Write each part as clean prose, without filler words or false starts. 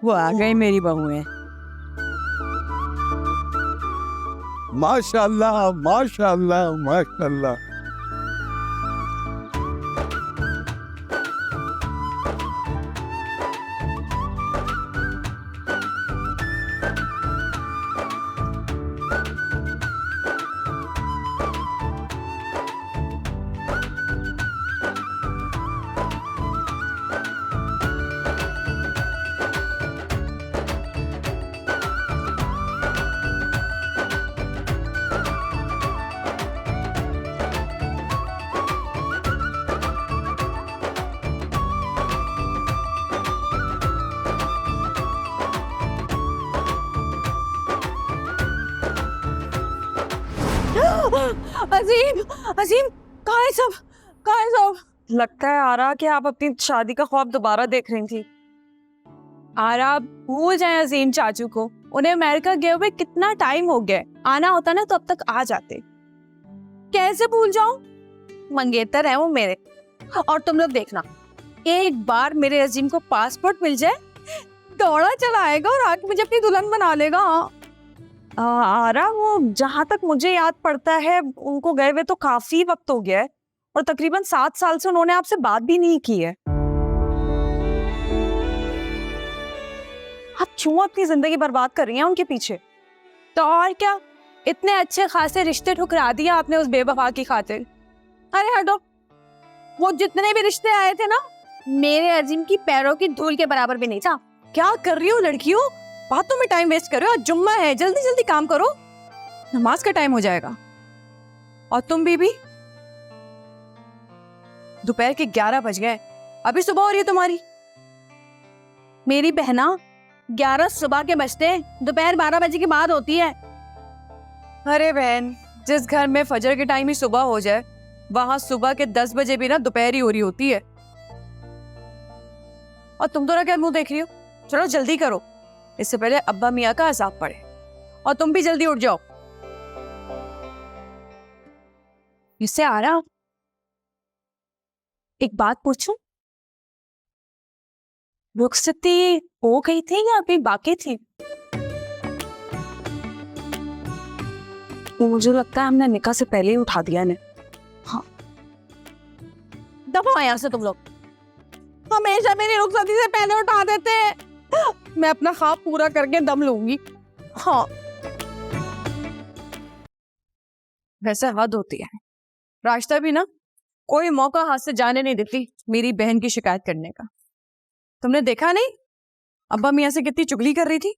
वो आ गई मेरी बहुएं। माशाल्लाह माशाल्लाह माशाल्लाह। अजीम, अजीम, कहाँ है सब? कहाँ है सब? लगता है आरा कि आप अपनी शादी का ख्वाब दोबारा देख रही थी। आरा, भूल जाए अजीम चाचू को। उन्हें अमेरिका गए हुए कितना टाइम हो गया। आना होता ना तो अब तक आ जाते। कैसे भूल जाऊं? मंगेतर है वो मेरे। और तुम लोग देखना, एक बार मेरे अजीम को पासपोर्ट मिल जाए, दौड़ा चला आएगा और आके मुझे अपनी दुल्हन बना लेगा। आरा, वो जहां तक मुझे याद पड़ता है उनको गए हुए तो काफी वक्त हो गया है और तकरीबन 7 साल से उन्होंने आपसे बात भी नहीं की है। आप क्यों अपनी जिंदगी बर्बाद कर रही हैं उनके पीछे? तो और क्या, इतने अच्छे खासे रिश्ते ठुकरा दिया आपने उस बेवफा की खातिर। अरे हटो, वो जितने भी रिश्ते आए थे ना, मेरे अजीम की पैरों की धूल के बराबर भी नहीं था। क्या कर रही हो लड़कियों? बातों में टाइम वेस्ट करो। आज जुम्मा है, जल्दी जल्दी काम करो, नमाज का टाइम हो जाएगा। और तुम बीबी, दोपहर के 11 बज गए, अभी सुबह हो रही है तुम्हारी। मेरी बहना, 11 सुबह के बजते हैं, दोपहर 12 बजे के बाद होती है। अरे बहन, जिस घर में फजर के टाइम ही सुबह हो जाए, वहां सुबह के 10 बजे भी ना दोपहर ही हो रही होती है। और तुम दोनों क्या मुंह देख रही हो? चलो जल्दी करो, इससे पहले अब्बा मियाँ का अजाब पड़े। और तुम भी जल्दी उठ जाओ। इससे आ रहा, एक बात पूछूं? रुखसती हो गई थी या अभी बाकी थी? मुझे लगता है हमने निकाह से पहले ही उठा दिया इन्हें। हाँ, दफा यहाँ से तुम लोग। हमेशा मेरी रुखसती से पहले उठा देते हैं। मैं अपना ख्वाब पूरा करके दम लूंगी। हाँ, वैसे हद होती है। रास्ता भी ना कोई मौका हाथ से जाने नहीं देती मेरी बहन की शिकायत करने का। तुमने देखा नहीं अब्बा मियाँ से कितनी चुगली कर रही थी?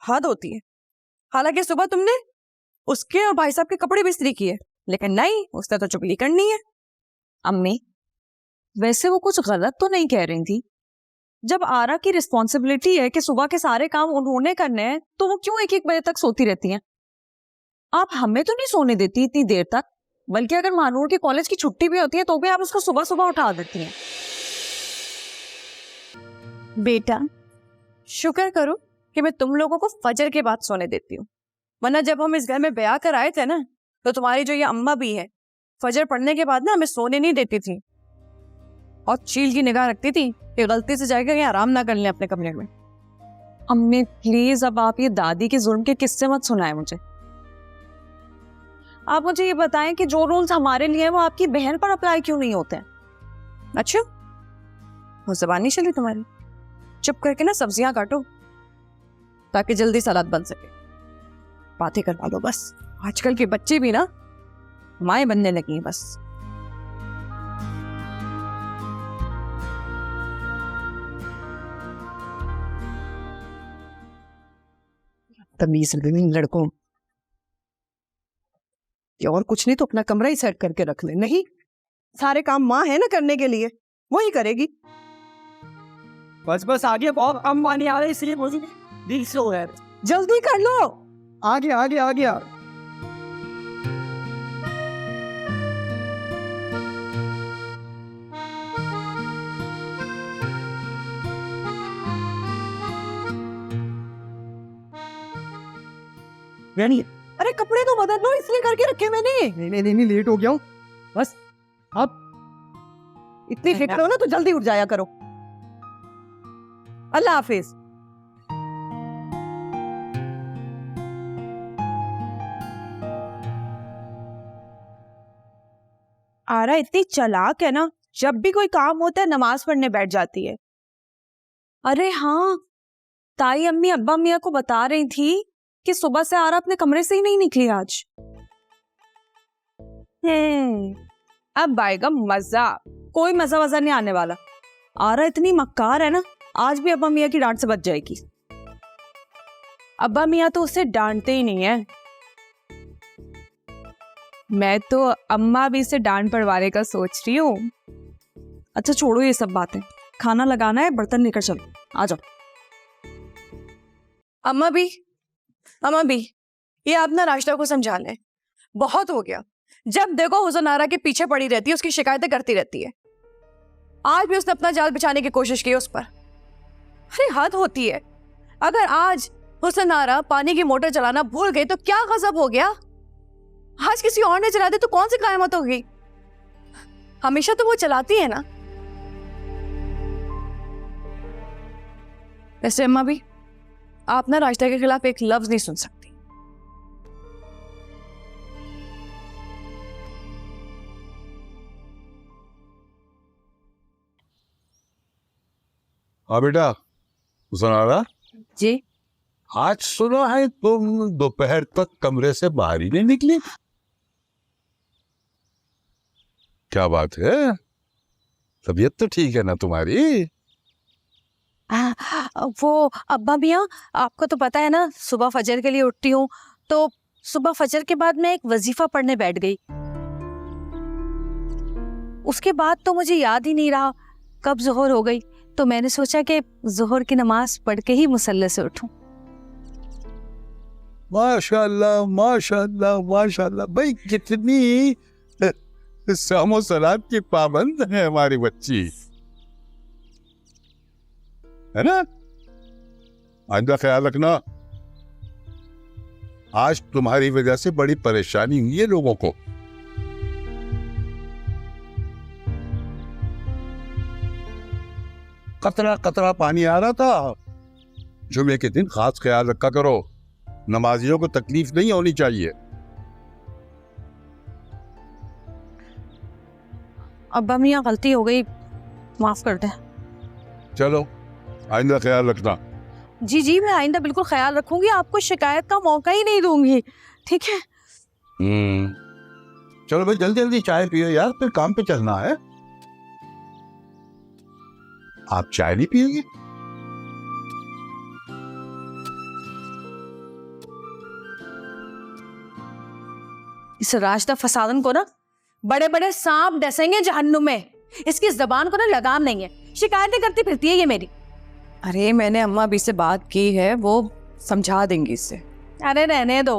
हद होती है। हालांकि सुबह तुमने उसके और भाई साहब के कपड़े भी इस्त्री किए, लेकिन नहीं, उसने तो चुगली करनी है। अम्मी, वैसे वो कुछ गलत तो नहीं कह रही थी। जब आरा की रिस्पॉन्सिबिलिटी है कि सुबह के सारे काम उन्होंने करने हैं, तो वो क्यों 1-1 बजे तक सोती रहती हैं? आप हमें तो नहीं सोने देती इतनी देर तक, बल्कि अगर मानूर के कॉलेज की छुट्टी भी होती है तो भी आप उसको सुबह सुबह उठा देती हैं। बेटा, शुक्र करो कि मैं तुम लोगों को फजर के बाद सोने देती हूँ, वरना जब हम इस घर में ब्याह कर आए थे ना, तो तुम्हारी जो ये अम्मा भी है, फजर पढ़ने के बाद ना हमें सोने नहीं देती थी और चील की निगाह रखती थी कि गलती से जाकर कहीं आराम ना कर लें अपने कमरे में। अम्मी प्लीज, अब आप ये दादी के जुल्म के किस्से मत सुनाएं मुझे। आप मुझे ये बताएं कि जो रूल्स हमारे लिए हैं वो आपकी बहन पर अप्लाई क्यों नहीं होते हैं? अच्छा, वो ज़बान नहीं चली तुम्हारी? चुप करके ना सब्जियां काटो ताकि जल्दी सलाद बन सके। बातें करवा लो बस। आजकल के बच्चे भी ना माएं बनने लगी हैं बस। तमीज लड़कों, और कुछ नहीं तो अपना कमरा ही सेट करके रख ले। नहीं, सारे काम माँ है ना करने के लिए, वही करेगी। बस बस आगे बहुत कम पानी आ रहा है, इसलिए मुझे दिल से हो रहा है। जल्दी कर लो। आगे आगे आगे आ। नहीं अरे कपड़े तो बदल लो, इसलिए करके रखे मैंने। नहीं नहीं, लेट हो गया हूँ बस। अब इतनी फिक्र हो ना तो जल्दी उठ जाया करो। अल्लाह हाफिज। आरा इतनी चालाक है ना, जब भी कोई काम होता है नमाज पढ़ने बैठ जाती है। अरे हाँ, ताई अम्मी अब्बा मियाँ को बता रही थी कि सुबह से आरा अपने कमरे से ही नहीं निकली आज। अब आएगा मजा। कोई मजा वजा नहीं आने वाला। आरा इतनी मक्कार है ना, आज भी अब्बा मियाँ की डांट से बच जाएगी। अब्बा मियाँ तो उसे डांटते ही नहीं है। मैं तो अम्मा भी इसे डांट पड़वाने का सोच रही हूँ। अच्छा छोड़ो ये सब बातें, खाना लगाना है, बर्तन लेकर चलो, आ जाओ। अम्मा भी ये आप ना राशिदा को समझा लें, बहुत हो गया। जब देखो हुसन आरा के पीछे पड़ी रहती है, उसकी शिकायतें करती रहती है। आज भी उसने अपना जाल बिछाने की कोशिश की उस पर। अरे हद होती है। अगर आज हुसन आरा पानी की मोटर चलाना भूल गई तो क्या गजब हो गया। आज किसी और ने चला दी तो कौन सी कयामत होगी। हमेशा तो वो चलाती है ना। वैसे अम्मा भी, आप ना राशिदा के खिलाफ एक लफ्ज नहीं सुन सकती। हाँ बेटा, हुसन आरा, जी आज सुना है तुम दोपहर तक कमरे से बाहर ही नहीं निकली। क्या बात है? तबीयत तो ठीक है ना तुम्हारी? वो अब्बा मियाँ, आपको तो पता है ना, सुबह फजर के लिए उठती हूँ, तो सुबह फजर के बाद मैं एक वजीफा पढ़ने बैठ गई। उसके बाद तो मुझे याद ही नहीं रहा कब जोहर हो गई, तो मैंने सोचा कि जोहर की नमाज पढ़ के ही मुसल्ले से उठूं। माशाल्लाह माशाल्लाह माशाल्लाह, भाई कितनी सामो सलात की पाबंद है हमारी बच्ची, है ना? आइंदा ख्याल रखना। आज तुम्हारी वजह से बड़ी परेशानी हुई है लोगों को। कतरा कतरा पानी आ रहा था। जुमे के दिन खास ख्याल रखा करो, नमाजियों को तकलीफ नहीं होनी चाहिए। अब्बा मियाँ गलती हो गई, माफ कर दे। चलो आइंदा ख्याल रखना। जी जी, मैं आइंदा बिल्कुल ख्याल रखूंगी, आपको शिकायत का मौका ही नहीं दूंगी, ठीक है? चलो भाई जल्दी जल्दी चाय पियो यार, फिर काम पे चलना है। आप चाय नहीं पिएंगे? इस राशिदा फसादन को ना बड़े बड़े सांप डसेंगे जहन्नुम में। इसकी जबान को ना लगाम नहीं है, शिकायतें करती फिरती है ये मेरी। अरे मैंने अम्मा भी से बात की है, वो समझा देंगी इससे। अरे रहने दो,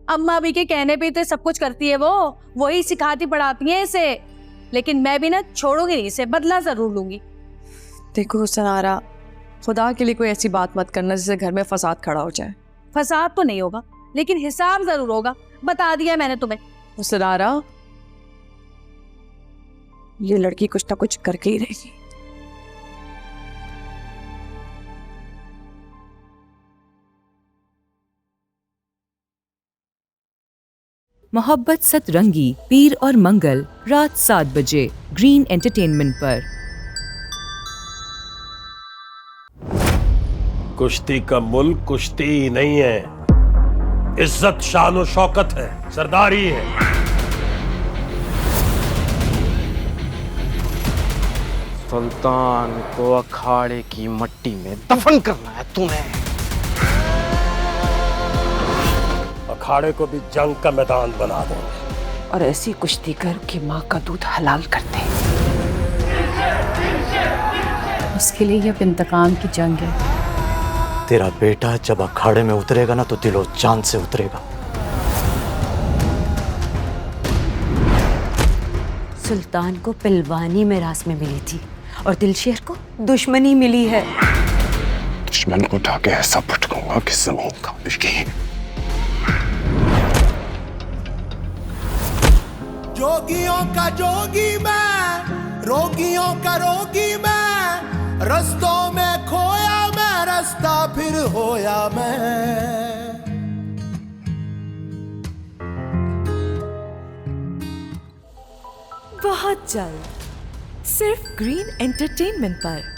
अम्मा भी के कहने पे तो सब कुछ करती है वो, वही सिखाती पढ़ाती है इसे। लेकिन मैं भी ना छोड़ूंगी नहीं इसे, बदला जरूर लूंगी। देखो हुसन आरा, खुदा के लिए कोई ऐसी बात मत करना जिससे घर में फसाद खड़ा हो जाए। फसाद तो नहीं होगा, लेकिन हिसाब जरूर होगा, बता दिया मैंने तुम्हें। हुसन आरा, ये लड़की कुछ ना कुछ करके ही रहेगी। मोहब्बत सतरंगी पीर और मंगल रात 7 बजे ग्रीन एंटरटेनमेंट पर। कुश्ती का मुल्क कुश्ती ही नहीं है, इज्जत शान और शौकत है, सरदारी है। सुल्तान को अखाड़े की मट्टी में दफन करना है तूने। अखाड़े को भी जंग का मैदान बना देंगे और ऐसी कुश्ती कर कि माँ का दूध हलाल कर दे। उसके लिए अब इंतकाम की जंग है। तेरा बेटा जब अखाड़े में उतरेगा ना तो दिलो जान से उतरेगा। सुल्तान को पिलवानी मिरास में मिली थी और दिलशेर को दुश्मनी मिली है। दुश्मन को उठा के ऐसा पटकूंगा कि जमीन कांपेगी। जोगियों का जोगी मैं, रोगियों का रोगी मैं, रस्तों में खोया मैं, रास्ता फिर होया मैं। बहुत जल्द सिर्फ ग्रीन एंटरटेनमेंट पर।